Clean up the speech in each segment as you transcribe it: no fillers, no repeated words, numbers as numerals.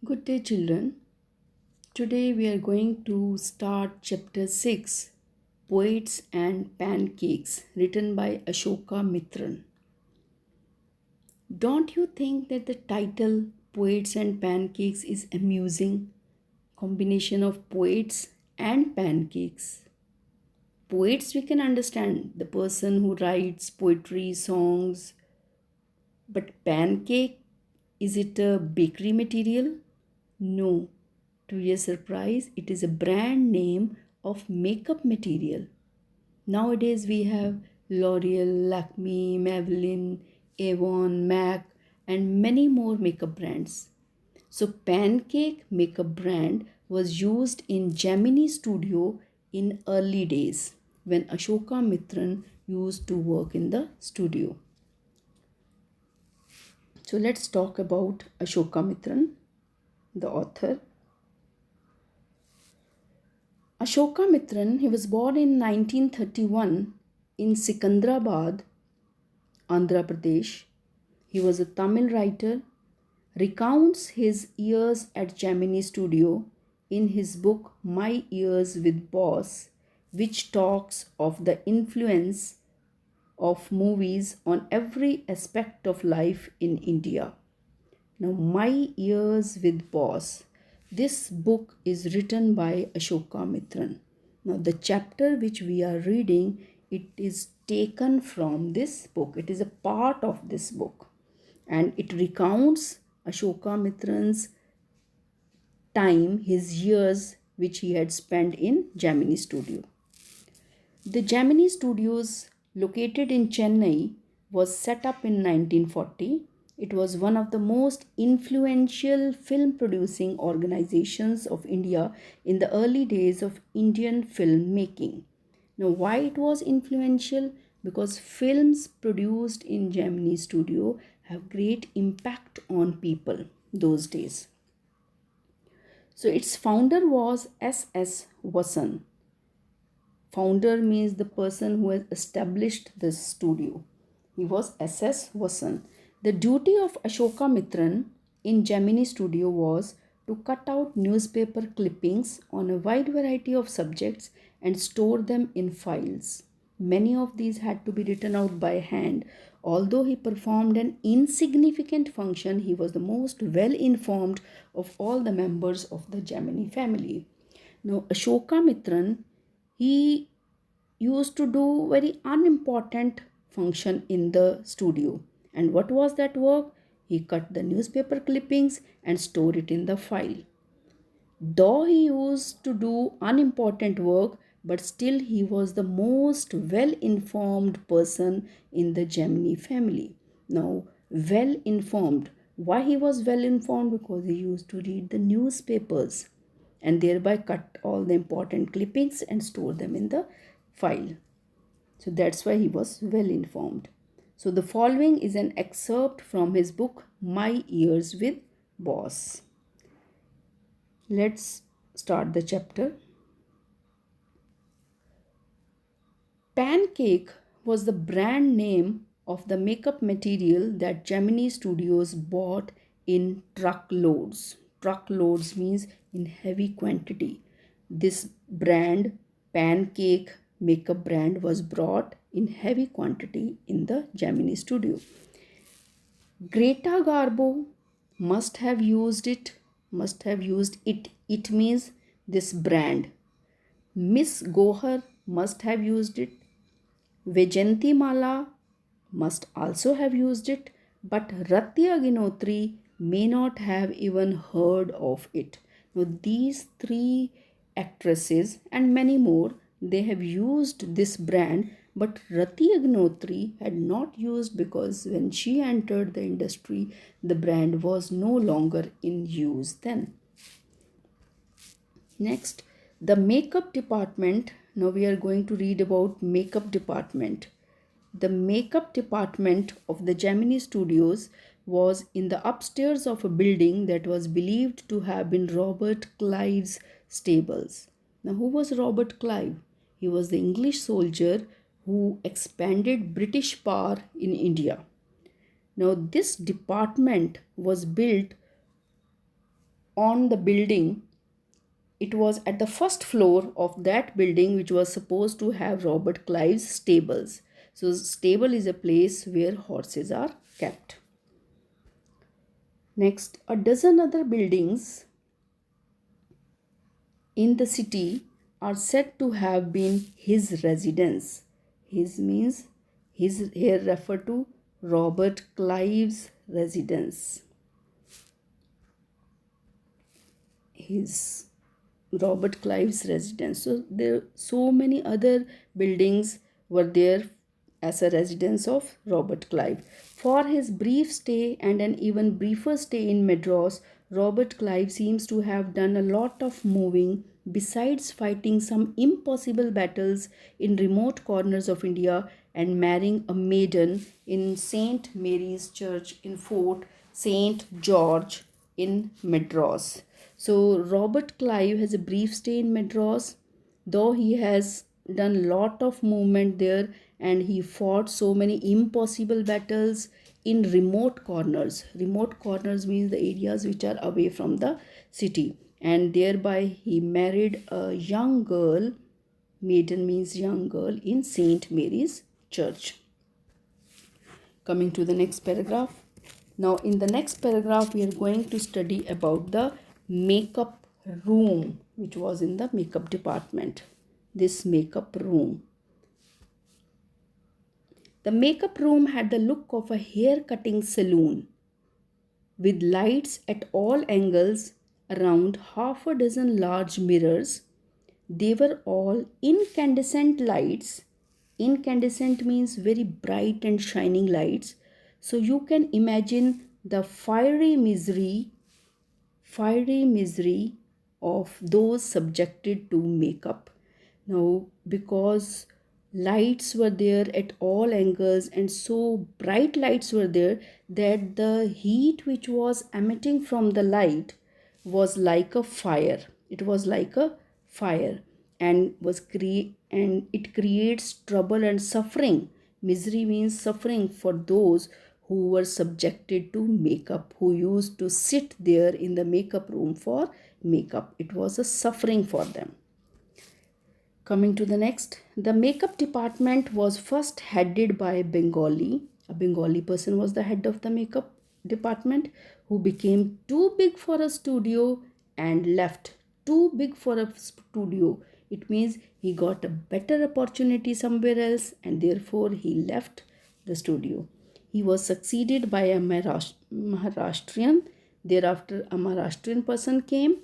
Good day, children. Today we are going to start chapter 6 Poets and Pancakes, written by Ashoka Mitran. Don't you think that the title Poets and Pancakes is amusing? Combination of poets and pancakes. Poets we can understand, the person who writes poetry, songs, but pancake, is it a bakery material? No. To your surprise, it is a brand name of makeup material. Nowadays we have L'Oreal, Lakme, Maybelline, Avon, MAC, and many more makeup brands. So Pancake makeup brand was used in Gemini Studio in early days when Ashoka Mitran used to work in the studio. So let's talk about Ashoka Mitran, the author. Ashoka Mitran, he was born in 1931 in Sikandrabad, Andhra Pradesh. He was a Tamil writer, recounts his years at Gemini Studio in his book My Years with Boss, which talks of the influence of movies on every aspect of life in India. Now, My Years with Boss. This book is written by Ashoka Mitran. Now, the chapter which we are reading, it is taken from this book. It is a part of this book, and it recounts Ashoka Mitran's time, his years which he had spent in Gemini Studio. The Gemini Studios, located in Chennai, was set up in 1940. It was one of the most influential film producing organizations of India in the early days of Indian filmmaking. Now, why it was influential? Because films produced in Gemini Studio have great impact on people those days. So, its founder was S.S. Vasan. Founder means the person who has established this studio. He was S.S. Vasan. The duty of Ashoka Mitran in Gemini Studio was to cut out newspaper clippings on a wide variety of subjects and store them in files. Many of these had to be written out by hand. Although he performed an insignificant function, he was the most well informed of all the members of the Gemini family. Now, Ashoka Mitran, he used to do very unimportant function in the studio. And what was that work? He cut the newspaper clippings and store it in the file. Though he used to do unimportant work, but still he was the most well informed person in the Gemini family. Now, well informed. Why he was well informed? Because he used to read the newspapers and thereby cut all the important clippings and store them in the file. So that's why he was well informed. So the following is an excerpt from his book My Years with Boss. Let's start the chapter. Pancake was the brand name of the makeup material that Gemini Studios bought in truckloads. Truckloads means in heavy quantity. This brand, Pancake makeup brand, was brought in heavy quantity in the Gemini Studio. Greta Garbo must have used it. Must have used it. It means this brand. Miss Gohar must have used it. Vajanti Mala must also have used it, but Ratya Ginotri may not have even heard of it. Now, these three actresses and many more, they have used this brand, but Rati Agnotri had not used because when she entered the industry, the brand was no longer in use then. Next, the makeup department. Now we are going to read about makeup department. The makeup department of the Gemini Studios was in the upstairs of a building that was believed to have been Robert Clive's stables. Now, who was Robert Clive? He was the English soldier who expanded British power in India. Now, this department was built on the building. It was at the first floor of that building which was supposed to have Robert Clive's stables. So, stable is a place where horses are kept. Next, a dozen other buildings in the city are said to have been his residence. His means his here refer to Robert Clive's residence. His Robert Clive's residence. So there so many other buildings were there as a residence of Robert Clive. For his brief stay and an even briefer stay in Madras, Robert Clive seems to have done a lot of moving besides fighting some impossible battles in remote corners of India and marrying a maiden in St. Mary's Church in Fort St. George in Madras. So Robert Clive has a brief stay in Madras, though he has done lot of movement there and he fought so many impossible battles in remote corners. Remote corners means the areas which are away from the city, and thereby he married a young girl. Maiden means young girl in St. Mary's Church. Coming to the next paragraph. Now, in the next paragraph, we are going to study about the makeup room, which was in the makeup department. This makeup room. The makeup room had the look of a hair cutting saloon with lights at all angles around half a dozen large mirrors. They were all incandescent lights. Incandescent means very bright and shining lights. So you can imagine the fiery misery of those subjected to makeup. Now, because lights were there at all angles and so bright lights were there that the heat which was emitting from the light was like a fire. It was like a fire and and it creates trouble and suffering. Misery means suffering for those who were subjected to makeup, who used to sit there in the makeup room for makeup. It was a suffering for them. Coming to the next, the makeup department was first headed by a Bengali. A Bengali person was the head of the makeup department who became too big for a studio and left. Too big for a studio. It means he got a better opportunity somewhere else and therefore he left the studio. He was succeeded by a Maharashtrian. Thereafter, a Maharashtrian person came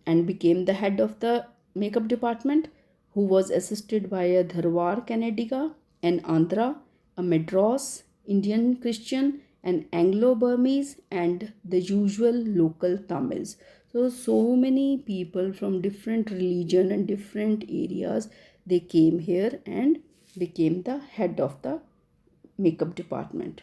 and became the head of the makeup department, who was assisted by a Dharwar Kannadiga, an Andhra, a Madras Indian Christian, an Anglo Burmese, and the usual local Tamils. So many people from different religion and different areas, they came here and became the head of the makeup department.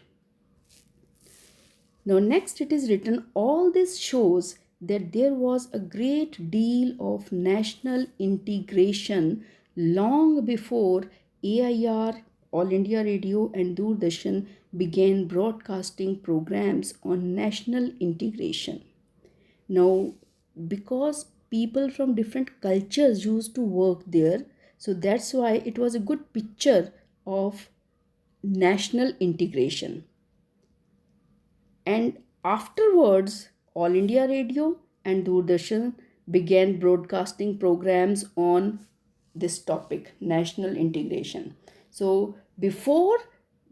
Now, next it is written, all this shows that there was a great deal of national integration long before AIR, All India Radio, and Doordarshan began broadcasting programs on national integration. Now, because people from different cultures used to work there, so that's why it was a good picture of national integration. And afterwards, All India Radio and Doordarshan began broadcasting programs on this topic, national integration. So, before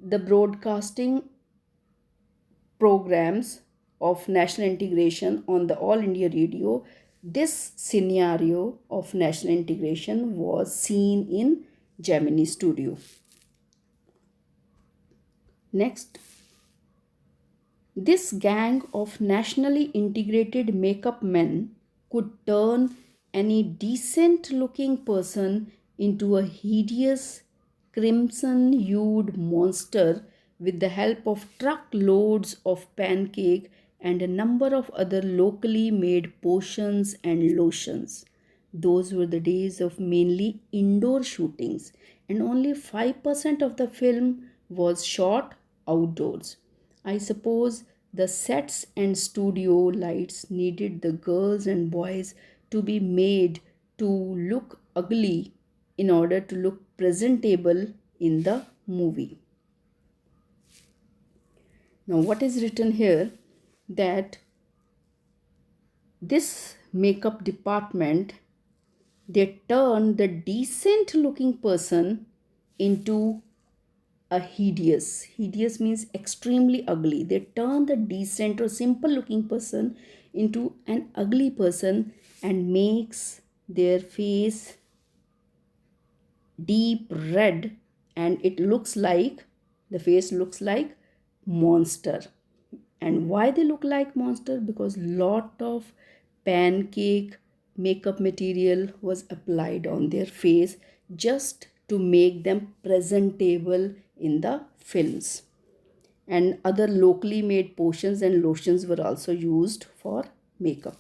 the broadcasting programs of national integration on the All India Radio, this scenario of national integration was seen in Gemini Studio. Next, this gang of nationally integrated makeup men could turn any decent looking person into a hideous crimson hued monster with the help of truckloads of pancake and a number of other locally made potions and lotions. Those were the days of mainly indoor shootings, and only 5% of the film was shot outdoors. I suppose The sets and studio lights needed the girls and boys to be made to look ugly in order to look presentable in the movie. Now, what is written here, that this makeup department, they turn the decent looking person into a hideous means extremely ugly. They turn the decent or simple looking person into an ugly person and makes their face deep red, and it looks like, the face looks like monster. And why they look like monster? Because lot of pancake makeup material was applied on their face just to make them presentable in the films. And other locally made potions and lotions were also used for makeup.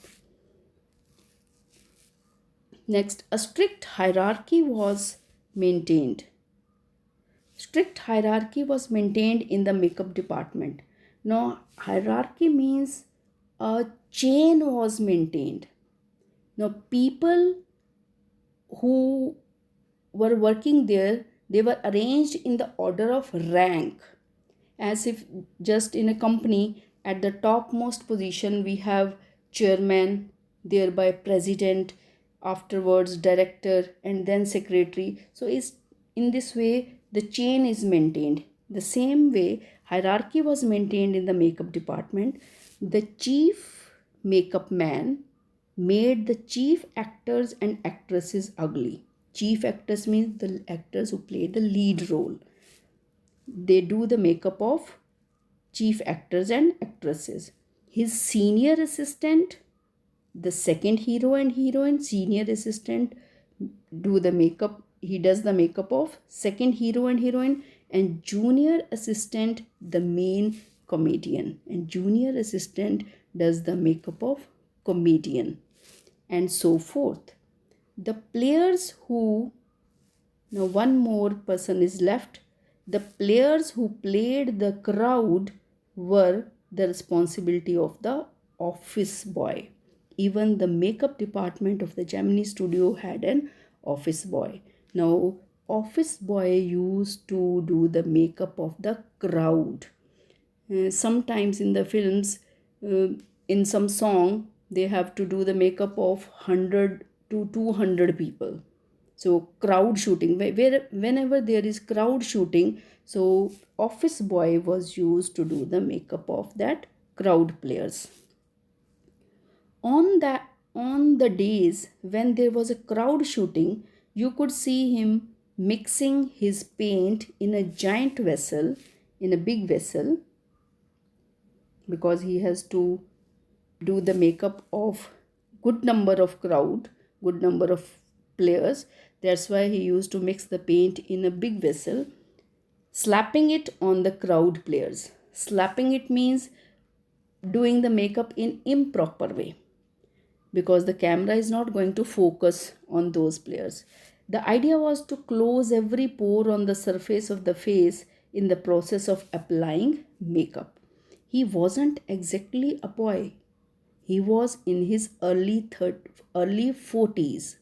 Next, a strict hierarchy was maintained. Strict hierarchy was maintained in the makeup department. Now, hierarchy means a chain was maintained. Now, people who were working there, they were arranged in the order of rank, as if just in a company, at the topmost position we have chairman, thereby president, afterwards director, and then secretary. So is in this way the chain is maintained. The same way hierarchy was maintained in the makeup department. The chief makeup man made the chief actors and actresses ugly. Chief actors means the actors who play the lead role. They do the makeup of chief actors and actresses. His senior assistant, the second hero and heroine, senior assistant do the makeup. He does the makeup of second hero and heroine, and junior assistant the main comedian, and junior assistant does the makeup of comedian, and so forth. The players who, now one more person is left. The players who played the crowd were the responsibility of the office boy. Even the makeup department of the Gemini studio had an office boy. Now, office boy used to do the makeup of the crowd. Sometimes in the films, in some song, they have to do the makeup of 100 to 200 people. So crowd shooting, whenever there is crowd shooting, so office boy was used to do the makeup of that crowd players. On the days when there was a crowd shooting, you could see him mixing his paint in a giant vessel, in a big vessel, because he has to do the makeup of good number of crowd, good number of players. That's why he used to mix the paint in a big vessel, slapping it on the crowd players. Slapping it means doing the makeup in improper way, because the camera is not going to focus on those players. The idea was to close every pore on the surface of the face in the process of applying makeup. He wasn't exactly a boy. He was in his early 40s,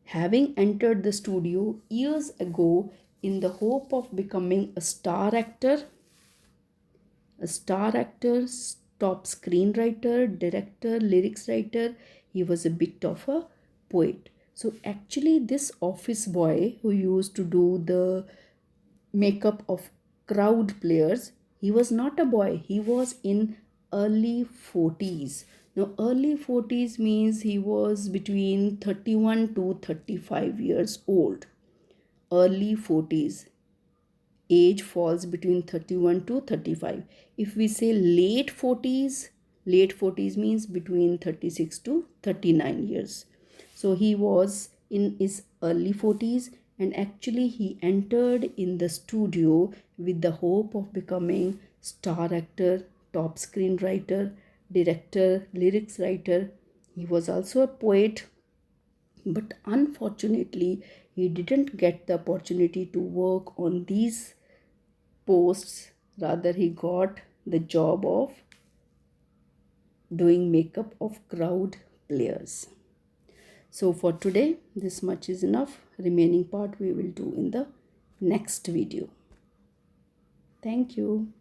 having entered the studio years ago in the hope of becoming a star actor, top screenwriter, director, lyrics writer. He was a bit of a poet. So actually this office boy who used to do the makeup of crowd players, he was not a boy. He was in early 40s. Now early 40s means he was between 31 to 35 years old. Early 40s, age falls between 31 to 35. If we say late 40s, late 40s means between 36 to 39 years. So he was in his early 40s, and actually he entered in the studio with the hope of becoming star actor, top screenwriter, director, lyrics writer. He was also a poet, but unfortunately he didn't get the opportunity to work on these posts. Rather, he got the job of doing makeup of crowd players. So for today, this much is enough. Remaining part we will do in the next video. Thank you.